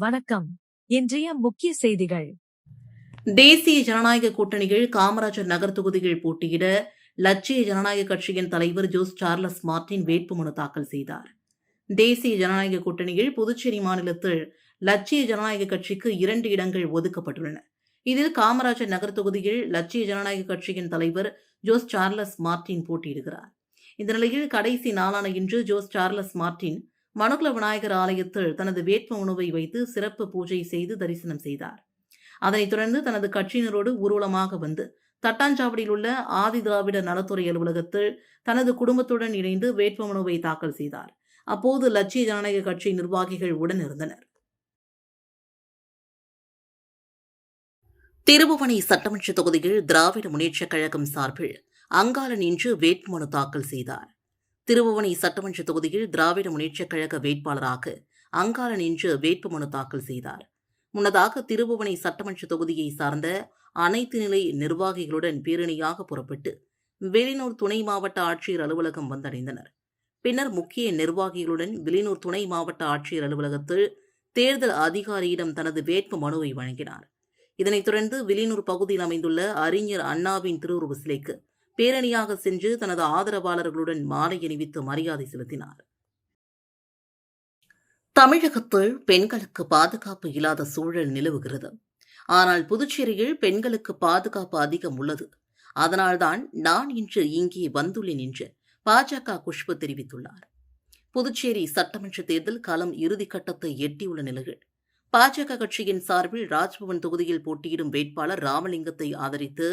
வணக்கம். இன்றைய முக்கிய செய்திகள். தேசிய ஜனநாயக கூட்டணியில் காமராஜர் நகர் தொகுதியில் போட்டியிட லட்சிய ஜனநாயக கட்சியின் தலைவர் ஜோஸ் சார்லஸ் மார்டின் வேட்புமனு தாக்கல் செய்தார். தேசிய ஜனநாயக கூட்டணியில் புதுச்சேரி மாநிலத்தில் லட்சிய ஜனநாயக கட்சிக்கு 2 இடங்கள் ஒதுக்கப்பட்டுள்ளன. இதில் காமராஜர் நகர் தொகுதியில் லட்சிய ஜனநாயக கட்சியின் தலைவர் ஜோஸ் சார்லஸ் மார்டின் போட்டியிடுகிறார். இந்த நிலையில் கடைசி நாளான இன்று ஜோஸ் சார்லஸ் மார்டின் மனுகுல விநாயகர் ஆலயத்தில் தனது வேட்புமனுவை வைத்து சிறப்பு பூஜை செய்து தரிசனம் செய்தார். அதனைத் தொடர்ந்து தனது கட்சியினரோடு ஊர்வலமாக வந்து தட்டாஞ்சாவடியில் உள்ள ஆதி திராவிட நலத்துறை அலுவலகத்தில் தனது குடும்பத்துடன் இணைந்து வேட்புமனுவை தாக்கல் செய்தார். அப்போது லட்சிய ஜனநாயக கட்சி நிர்வாகிகள் உடன் இருந்தனர். திருபுவனை சட்டமன்ற தொகுதியில் திராவிட முன்னேற்றக் கழகம் சார்பில் அங்காளன் இன்று வேட்புமனு தாக்கல் செய்தார். திருபுவனை சட்டமன்ற தொகுதியில் திராவிட முன்னேற்றக் கழக வேட்பாளராக அங்காளன் இன்று வேட்புமனு தாக்கல் செய்தார். முன்னதாக திருபுவனை சட்டமன்ற தொகுதியை சார்ந்த அனைத்து நிலை நிர்வாகிகளுடன் பேரணியாக புறப்பட்டு வெளியூர் துணை மாவட்ட ஆட்சியர் அலுவலகம் வந்தடைந்தனர். பின்னர் முக்கிய நிர்வாகிகளுடன் வெளியூர் துணை மாவட்ட ஆட்சியர் அலுவலகத்தில் தேர்தல் அதிகாரியிடம் தனது வேட்பு மனுவை வழங்கினார். இதனைத் தொடர்ந்து வெளியூர் பகுதியில் அமைந்துள்ள அறிஞர் அண்ணாவின் திருவுருவ சிலைக்கு பேரணியாக சென்று தனது ஆதரவாளர்களுடன் மாலை அணிவித்து மரியாதை செலுத்தினார். தமிழகத்தில் பெண்களுக்கு பாதுகாப்பு இல்லாத சூழல் நிலவுகிறது. ஆனால் புதுச்சேரியில் பெண்களுக்கு பாதுகாப்பு அதிகம் உள்ளது. அதனால்தான் நான் இன்று இங்கே வந்துள்ளேன் என்று பாஜக குஷ்பு தெரிவித்துள்ளார். புதுச்சேரி சட்டமன்ற தேர்தல் களம் இறுதிக்கட்டத்தை எட்டியுள்ள நிலையில் பாஜக கட்சியின் சார்பில் ராஜ்பவன் தொகுதியில் போட்டியிடும் வேட்பாளர் ராமலிங்கத்தை ஆதரித்து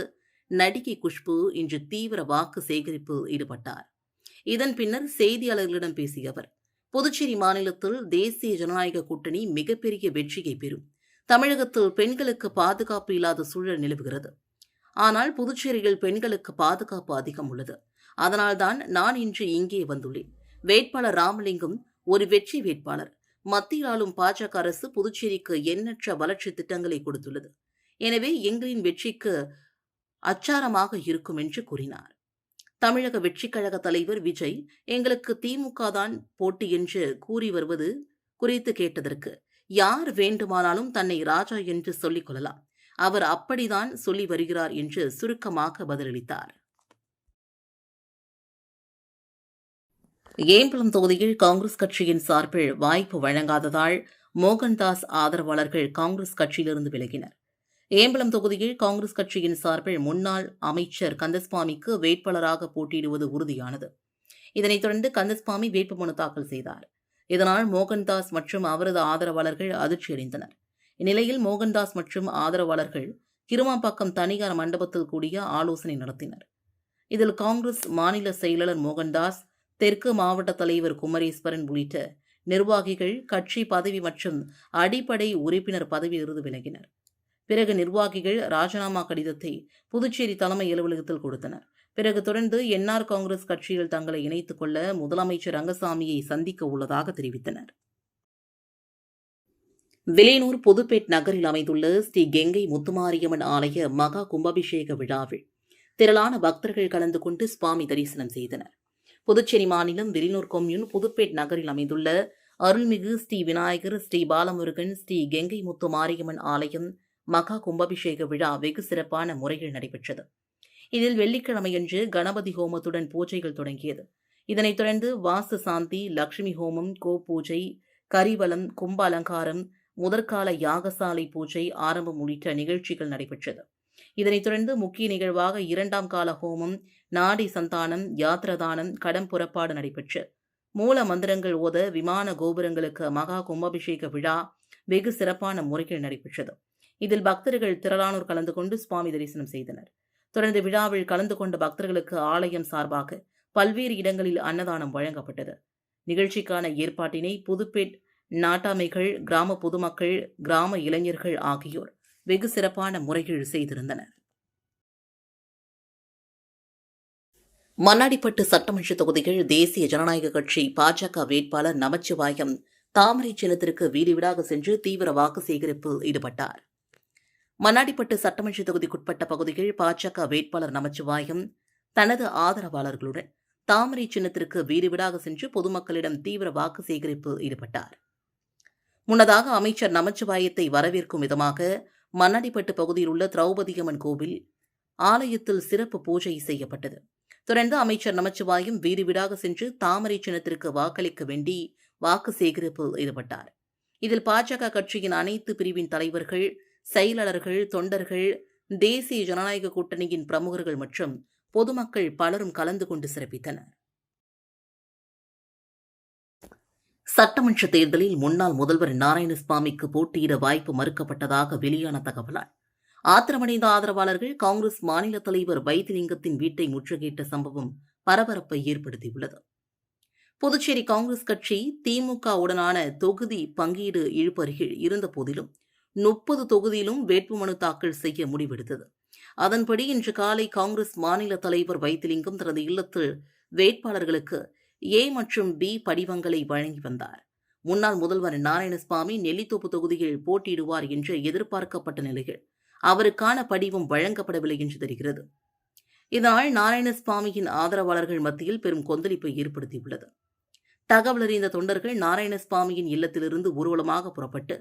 நடிகை குஷ்பு இன்று தீவிர வாக்கு சேகரிப்பில் ஈடுபட்டார். இதன் பின்னர் செய்தியாளர்களிடம் பேசிய அவர், புதுச்சேரி மாநிலத்தில் தேசிய ஜனநாயக கூட்டணி மிகப்பெரிய வெற்றியை பெறும். தமிழகத்தில் பெண்களுக்கு பாதுகாப்பு இல்லாத சூழல் நிலவுகிறது. ஆனால் புதுச்சேரியில் பெண்களுக்கு பாதுகாப்பு அதிகம் உள்ளது. அதனால்தான் நான் இன்று இங்கே வந்துள்ளேன். வேட்பாளர் ராமலிங்கம் ஒரு வெற்றி வேட்பாளர். மத்தியில் ஆளும் பாஜக அரசு புதுச்சேரிக்கு எண்ணற்ற வளர்ச்சி திட்டங்களை கொடுத்துள்ளது. எனவே எங்களின் வெற்றிக்கு அச்சாரமாக இருக்கும் என்று கூறினார். தமிழக வெற்றிக் கழக தலைவர் விஜய் எங்களுக்கு திமுக தான் போட்டி என்று கூறி வருவது குறித்து கேட்டதற்கு, யார் வேண்டுமானாலும் தன்னை ராஜா என்று சொல்லிக் கொள்ளலாம், அவர் அப்படித்தான் சொல்லி வருகிறார் என்று சுருக்கமாக பதிலளித்தார். ஏம்பலம் தொகுதியில் காங்கிரஸ் கட்சியின் சார்பில் வாய்ப்பு வழங்காததால் மோகன்தாஸ் ஆதரவாளர்கள் காங்கிரஸ் கட்சியிலிருந்து விலகினர். ஏம்பலம் தொகுதியில் காங்கிரஸ் கட்சியின் சார்பில் முன்னாள் அமைச்சர் கந்தசுவாமிக்கு வேட்பாளராக போட்டியிடுவது உறுதியானது. இதனைத் தொடர்ந்து கந்தசுவாமி வேட்புமனு தாக்கல் செய்தார். இதனால் மோகன்தாஸ் மற்றும் அவரது ஆதரவாளர்கள் அதிர்ச்சியடைந்தனர். இந்நிலையில் மோகன்தாஸ் மற்றும் ஆதரவாளர்கள் கிருமாம்பாக்கம் தனியார் மண்டபத்தில் கூடிய ஆலோசனை நடத்தினர். இதில் காங்கிரஸ் மாநில செயலாளர் மோகன்தாஸ், தெற்கு மாவட்ட தலைவர் குமரேஸ்வரன் உள்ளிட்ட நிர்வாகிகள் கட்சி பதவி மற்றும் அடிப்படை உறுப்பினர் பதவியிலிருந்து விலகினர். பிறகு நிர்வாகிகள் ராஜினாமா கடிதத்தை புதுச்சேரி தலைமை அலுவலகத்தில் கொடுத்தனர். பிறகு தொடர்ந்து என்ஆர் காங்கிரஸ் கட்சியில் தங்களை இணைத்துக் கொள்ள முதலமைச்சர் ரங்கசாமியை சந்திக்க உள்ளதாக தெரிவித்தனர். வில்லியனூர் புதுப்பேட் நகரில் அமைந்துள்ள ஸ்ரீ கெங்கை முத்துமாரியம்மன் ஆலய மகா கும்பாபிஷேக விழாவில் திரளான பக்தர்கள் கலந்து கொண்டு சுவாமி தரிசனம் செய்தனர். புதுச்சேரி மாநிலம் வில்லியனூர் கொம்யூன் புதுப்பேட் நகரில் அமைந்துள்ள அருள்மிகு ஸ்ரீ விநாயகர், ஸ்ரீ பாலமுருகன், ஸ்ரீ கெங்கை முத்து மாரியம்மன் ஆலயம் மகா கும்பாபிஷேக விழா வெகு சிறப்பான முறையில் நடைபெற்றது. இதில் வெள்ளிக்கிழமையன்று கணபதி ஹோமத்துடன் பூஜைகள் தொடங்கியது. இதனைத் தொடர்ந்து வாஸ்து சாந்தி, லட்சுமி ஹோமம், பூஜை, கரிவலம், கும்ப அலங்காரம், முதற்கால யாகசாலை பூஜை ஆரம்பம் உள்ளிட்ட நிகழ்ச்சிகள் நடைபெற்றது. இதனைத் தொடர்ந்து முக்கிய நிகழ்வாக 2ஆம் கால ஹோமம், நாடி சந்தானம், யாத்திரதானம், கடம் புறப்பாடு நடைபெற்று மூல மந்திரங்கள் ஓத விமான கோபுரங்களுக்கு மகா கும்பாபிஷேக விழா வெகு சிறப்பான முறையில் நடைபெற்றது. இதில் பக்தர்கள் திரளானோர் கலந்து கொண்டு சுவாமி தரிசனம் செய்தனர். தொடர்ந்து விழாவில் கலந்து கொண்ட பக்தர்களுக்கு ஆலயம் சார்பாக பல்வேறு இடங்களில் அன்னதானம் வழங்கப்பட்டது. நிகழ்ச்சிக்கான ஏற்பாட்டினை புதுப்பேட் நாட்டாமைகள், கிராம பொதுமக்கள், கிராம இளைஞர்கள் ஆகியோர் வெகு சிறப்பான முறையில் செய்திருந்தனர். மண்ணாடிப்பட்டு சட்டமன்ற தொகுதியில் தேசிய ஜனநாயக கட்சி பாஜக வேட்பாளர் நமச்சிவாயம் தாமரை சின்னத்திற்கு வீடு வீடாக சென்று தீவிர வாக்கு சேகரிப்பில் ஈடுபட்டார். மண்ணாடிப்பட்டு சட்டமன்ற தொகுதிக்குட்பட்ட பகுதியில் பாஜக வேட்பாளர் நமச்சிவாயம் தனது ஆதரவாளர்களுடன் தாமரை சின்னத்திற்கு வீடு வீடாக சென்று பொதுமக்களிடம் தீவிர வாக்கு சேகரிப்பில் ஈடுபட்டார். முன்னதாக அமைச்சர் நமச்சிவாயத்தை வரவேற்கும் விதமாக மண்ணடிப்பட்டு பகுதியில் உள்ள திரௌபதியம்மன் கோவில் ஆலயத்தில் சிறப்பு பூஜை செய்யப்பட்டது. தொடர்ந்து அமைச்சர் நமச்சிவாயம் வீடு வீடாக சென்று தாமரை சின்னத்திற்கு வாக்களிக்க வேண்டி வாக்கு சேகரிப்பில் ஈடுபட்டார். இதில் பாஜக கட்சியின் அனைத்து பிரிவின் தலைவர்கள், செயலாளர்கள், தொண்டர்கள், தேசிய ஜனநாயக கூட்டணியின் பிரமுகர்கள் மற்றும் பொதுமக்கள் பலரும் கலந்து கொண்டு சிறப்பித்தனர். சட்டமன்ற தேர்தலில் முன்னாள் முதல்வர் நாராயணசாமிக்கு போட்டியிட வாய்ப்பு மறுக்கப்பட்டதாக வெளியான தகவலால் ஆத்திரமடைந்த ஆதரவாளர்கள் காங்கிரஸ் மாநில தலைவர் வைத்திலிங்கத்தின் வீட்டை முற்றுகையிட்ட சம்பவம் பரபரப்பை ஏற்படுத்தியுள்ளது. புதுச்சேரி காங்கிரஸ் கட்சி திமுகவுடனான தொகுதி பங்கீடு இழுபறியில் இருந்த போதிலும் 30 தொகுதியிலும் வேட்புமனு தாக்கல் செய்ய முடிவெடுத்தது. அதன்படி இன்று காலை காங்கிரஸ் மாநில தலைவர் வைத்திலிங்கம் தனது இல்லத்தில் வேட்பாளர்களுக்கு ஏ மற்றும் பி படிவங்களை வழங்கி வந்தார். முன்னாள் முதல்வர் நாராயணசாமி நெல்லித்தோப்பு தொகுதியில் போட்டியிடுவார் என்று எதிர்பார்க்கப்பட்ட நிலையில் அவருக்கான படிவம் வழங்கப்படவில்லை என்று தெரிகிறது. இதனால் நாராயணசாமியின் ஆதரவாளர்கள் மத்தியில் பெரும் கொந்தளிப்பை ஏற்படுத்தியுள்ளது. தகவல் அறிந்த தொண்டர்கள் நாராயணசாமியின் இல்லத்திலிருந்து ஊர்வலமாக புறப்பட்டு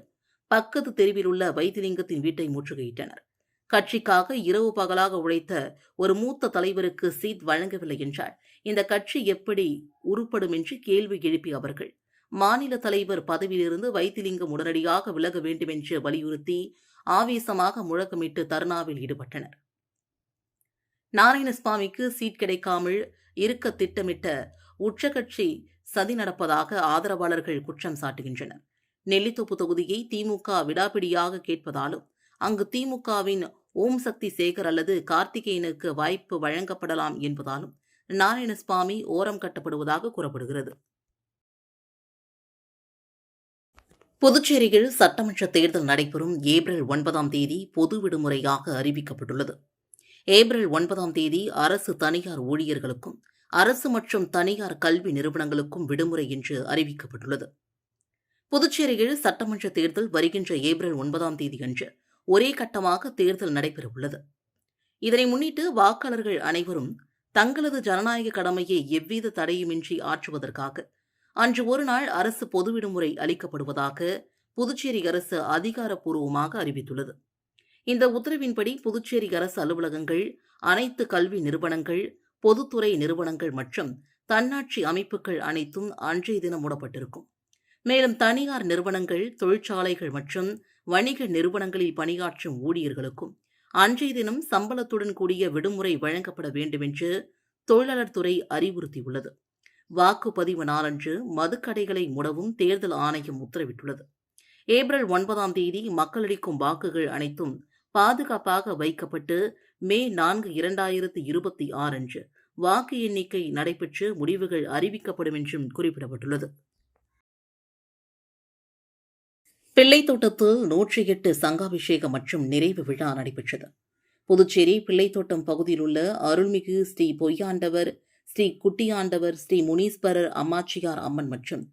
பக்கத்து தெருவில் உள்ள வைத்திலிங்கத்தின் வீட்டை முற்றுகையிட்டனர். கட்சிக்காக இரவு பகலாக உழைத்த ஒரு மூத்த தலைவருக்கு சீட் வழங்கவில்லை என்றால் இந்த கட்சி எப்படி உருப்படும் என்று கேள்வி எழுப்பிய அவர்கள் மாநில தலைவர் பதவியிலிருந்து வைத்திலிங்கம் உடனடியாக விலக வேண்டும் என்று வலியுறுத்தி ஆவேசமாக முழக்கமிட்டு தர்ணாவில் ஈடுபட்டனர். நாராயணசாமிக்கு சீட் கிடைக்காமல் இருக்க திட்டமிட்ட உச்சகட்சி சதி நடப்பதாக ஆதரவாளர்கள் குற்றம் சாட்டுகின்றனர். நெல்லித்தோப்பு தொகுதியை திமுக விடாப்பிடியாக கேட்பதாலும் அங்கு திமுகவின் ஓம் சக்தி சேகர் அல்லது கார்த்திகேயனுக்கு வாய்ப்பு வழங்கப்படலாம் என்பதாலும் நாராயணசாமி ஓரம் கட்டப்படுவதாக கூறப்படுகிறது. புதுச்சேரியில் சட்டமன்ற தேர்தல் நடைபெறும் ஏப்ரல் 9 பொது விடுமுறையாக அறிவிக்கப்பட்டுள்ளது. ஏப்ரல் 9 அரசு தனியார் ஊழியர்களுக்கும் அரசு மற்றும் தனியார் கல்வி நிறுவனங்களுக்கும் விடுமுறை என்று அறிவிக்கப்பட்டுள்ளது. புதுச்சேரியில் சட்டமன்ற தேர்தல் வருகின்ற ஏப்ரல் 9 அன்று ஒரே கட்டமாக தேர்தல் நடைபெறவுள்ளது. இதனை முன்னிட்டு வாக்காளர்கள் அனைவரும் தங்களது ஜனநாயக கடமையை எவ்வித தடையுமின்றி ஆற்றுவதற்காக அன்று ஒருநாள் அரசு பொது விடுமுறை அளிக்கப்படுவதாக புதுச்சேரி அரசு அதிகாரப்பூர்வமாக அறிவித்துள்ளது. இந்த உத்தரவின்படி புதுச்சேரி அரசு அலுவலகங்கள், அனைத்து கல்வி நிறுவனங்கள், பொதுத்துறை நிறுவனங்கள் மற்றும் தன்னாட்சி அமைப்புகள் அனைத்தும் அன்றைய தினம் மூடப்பட்டிருக்கும். மேலும் தனியார் நிறுவனங்கள், தொழிற்சாலைகள் மற்றும் வணிக நிறுவனங்களில் பணியாற்றும் ஊழியர்களுக்கும் அன்றைய தினம் சம்பளத்துடன் கூடிய விடுமுறை வழங்கப்பட வேண்டும் என்று தொழிலாளர் துறை அறிவுறுத்தியுள்ளது. வாக்குப்பதிவு நாளன்று மதுக்கடைகளை மூடவும் தேர்தல் ஆணையம் உத்தரவிட்டுள்ளது. ஏப்ரல் 9 மக்களளிக்கும் வாக்குகள் அனைத்தும் பாதுகாப்பாக வைக்கப்பட்டு மே 4, 2026 அன்று வாக்கு எண்ணிக்கை நடைபெற்று முடிவுகள் அறிவிக்கப்படும் என்றும் குறிப்பிடப்பட்டுள்ளது. பிள்ளைத்தோட்டத்தில் 108 சங்காபிஷேகம் மற்றும் நிறைவு விழா நடைபெற்றது. புதுச்சேரி பிள்ளைத்தோட்டம் பகுதியில் உள்ள அருள்மிகு ஸ்ரீ பொய்யாண்டவர், ஸ்ரீ குட்டியாண்டவர், ஸ்ரீ முனீஸ்வரர் அம்மாச்சியார் அம்மன் மற்றும்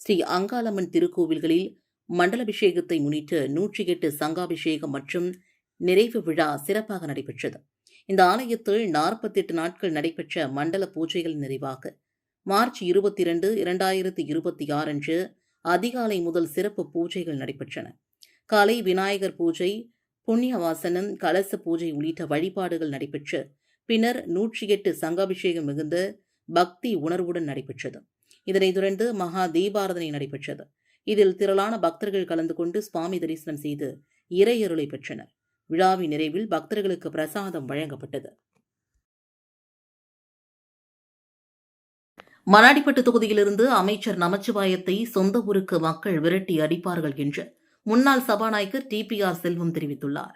ஸ்ரீ அங்காளம்மன் திருக்கோவில்களில் மண்டலாபிஷேகத்தை முன்னிட்டு 108 சங்காபிஷேகம் மற்றும் நிறைவு விழா சிறப்பாக நடைபெற்றது. இந்த ஆலயத்தில் 48 நாட்கள் நடைபெற்ற மண்டல பூஜைகள் நிறைவாக மார்ச் 22, 2026 அன்று அதிகாலை முதல் சிறப்பு பூஜைகள் நடைபெற்றன. காலை விநாயகர் பூஜை, புண்ணியவாசனம், கலச பூஜை உள்ளிட்ட வழிபாடுகள் நடைபெற்று பின்னர் 108 சங்காபிஷேகம் மிகுந்த பக்தி உணர்வுடன் நடைபெற்றது. இதனைத் தொடர்ந்து மகா தீபாராதனை நடைபெற்றது. இதில் திரளான பக்தர்கள் கலந்து கொண்டு சுவாமி தரிசனம் செய்து இறையருளை பெற்றனர். விழாவின் நிறைவில் பக்தர்களுக்கு பிரசாதம் வழங்கப்பட்டது. மண்ணாடிப்பட்டு தொகுதியிலிருந்து அமைச்சர் நமச்சிவாயத்தை சொந்த ஊருக்கு மக்கள் விரட்டி அடிப்பார்கள் என்று முன்னாள் சபாநாயகர் டிபிஆர் செல்வம் தெரிவித்துள்ளார்.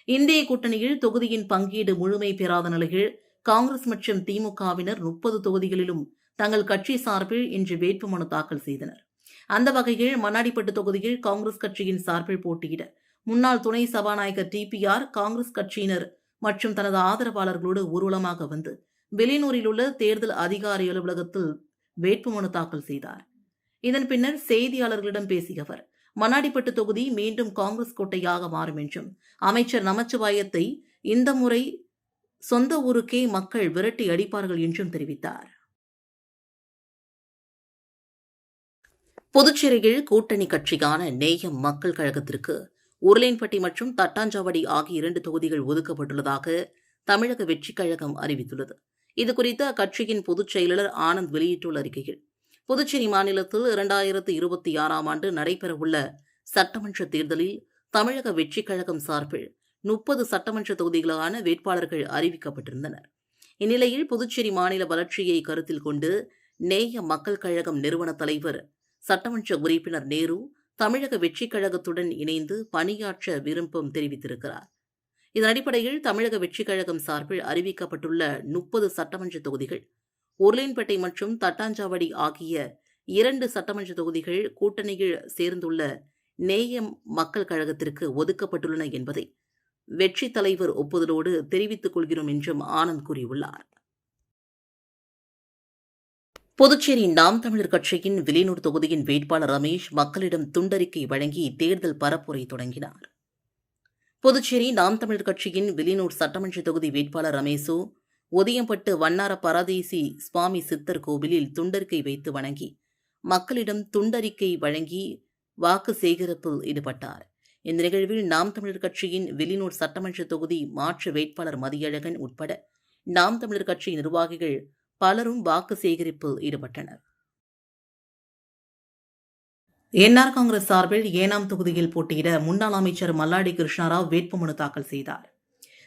இந்திய கூட்டணியில் தொகுதியின் பங்கீடு முழுமை பெறாத நிலையில் காங்கிரஸ் மற்றும் திமுகவினர் 30 தொகுதிகளிலும் தங்கள் கட்சி சார்பில் இன்று வேட்புமனு தாக்கல் செய்தனர். அந்த வகையில் மண்ணாடிப்பட்டு தொகுதியில் காங்கிரஸ் கட்சியின் சார்பில் போட்டியிட முன்னாள் துணை சபாநாயகர் டிபிஆர் காங்கிரஸ் கட்சியினர் மற்றும் தனது ஆதரவாளர்களோடு ஊர்வலமாக வந்து வெளியூரில் உள்ள தேர்தல் அதிகாரி அலுவலகத்தில் வேட்புமனு தாக்கல் செய்தார். இதன் பின்னர் செய்தியாளர்களிடம் பேசிய அவர், மண்ணாடிப்பட்டு தொகுதி மீண்டும் காங்கிரஸ் கோட்டையாக மாறும் என்றும் அமைச்சர் நமச்சிவாயத்தை இந்த முறை சொந்த ஊருக்கே மக்கள் விரட்டி அடிப்பார்கள் என்றும் தெரிவித்தார். புதுச்சேரியில் கூட்டணி கட்சியான நேயம் மக்கள் கழகத்திற்கு உருளையன்பட்டி மற்றும் தட்டாஞ்சாவடி ஆகிய 2 தொகுதிகள் ஒதுக்கப்பட்டுள்ளதாக தமிழக வெற்றிக் கழகம் அறிவித்துள்ளது. இதுகுறித்து அக்கட்சியின் பொதுச் செயலாளர் ஆனந்த் வெளியிட்டுள்ள அறிக்கையில், புதுச்சேரி மாநிலத்தில் 2026ஆம் ஆண்டு நடைபெறவுள்ள சட்டமன்ற தேர்தலில் தமிழக வெற்றிக் கழகம் சார்பில் 30 சட்டமன்ற தொகுதிகளான வேட்பாளர்கள் அறிவிக்கப்பட்டிருந்தனர். இந்நிலையில் புதுச்சேரி மாநில வளர்ச்சியை கருத்தில் கொண்டு நேய மக்கள் கழகம் நிறுவன தலைவர் சட்டமன்ற உறுப்பினர் நேரு தமிழக வெற்றிக் கழகத்துடன் இணைந்து பணியாற்ற விருப்பம் தெரிவித்திருக்கிறார். இதன் அடிப்படையில் தமிழக வெற்றிக் கழகம் சார்பில் அறிவிக்கப்பட்டுள்ள 30 சட்டமன்ற தொகுதிகள் உருளையன்பேட்டை மற்றும் தட்டாஞ்சாவடி ஆகிய 2 சட்டமன்ற தொகுதிகள் கூட்டணியில் சேர்ந்துள்ள நேயம் மக்கள் கழகத்திற்கு ஒதுக்கப்பட்டுள்ளன என்பதை வெற்றித் தலைவர் ஒப்புதலோடு தெரிவித்துக் கொள்கிறோம் என்றும் ஆனந்த் கூறியுள்ளார். புதுச்சேரி நாம் தமிழர் கட்சியின் வில்லியனூர் தொகுதியின் வேட்பாளர் ரமேஷ் மக்களிடம் துண்டறிக்கை வழங்கி தேர்தல் பரப்புரை தொடங்கினார். புதுச்சேரி நாம் தமிழர் கட்சியின் வில்லியனூர் சட்டமன்ற தொகுதி வேட்பாளர் ரமேஷு ஒதியம்பட்டு வண்ணார பரதேசி சுவாமி சித்தர் கோவிலில் துண்டறிக்கை வைத்து வணங்கி மக்களிடம் துண்டறிக்கை வழங்கி வாக்கு சேகரிப்பில் ஈடுபட்டார். இந்த நிகழ்வில் நாம் தமிழர் கட்சியின் வில்லியனூர் சட்டமன்ற தொகுதி மாற்று வேட்பாளர் மதியழகன் உட்பட நாம் தமிழர் கட்சி நிர்வாகிகள் பலரும் வாக்கு சேகரிப்பில் ஈடுபட்டனர். என்ஆர் காங்கிரஸ் சார்பில் ஏனாம் தொகுதியில் போட்டியிட முன்னாள் அமைச்சர் மல்லாடி கிருஷ்ணாராவ் வேட்புமனு தாக்கல் செய்தார்.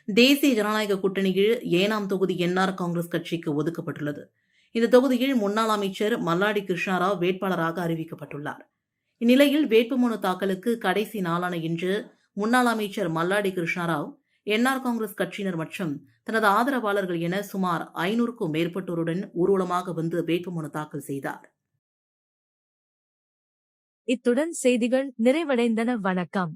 தேசிய ஜனநாயக கூட்டணியில் ஏனாம் தொகுதி என்ஆர் காங்கிரஸ் கட்சிக்கு ஒதுக்கப்பட்டுள்ளது. இந்த தொகுதியில் முன்னாள் அமைச்சர் மல்லாடி கிருஷ்ணாராவ் வேட்பாளராக அறிவிக்கப்பட்டுள்ளார். இந்நிலையில் வேட்புமனு தாக்கலுக்கு கடைசி நாளான இன்று முன்னாள் அமைச்சர் மல்லாடி கிருஷ்ணாராவ் என்ஆர் காங்கிரஸ் கட்சியினர் மற்றும் தனது ஆதரவாளர்கள் என சுமார் 500க்கும் மேற்பட்டோருடன் ஊர்வலமாக வந்து வேட்புமனு தாக்கல் செய்தார். இத்துடன் செய்திகள் நிறைவடைந்தன. வணக்கம்.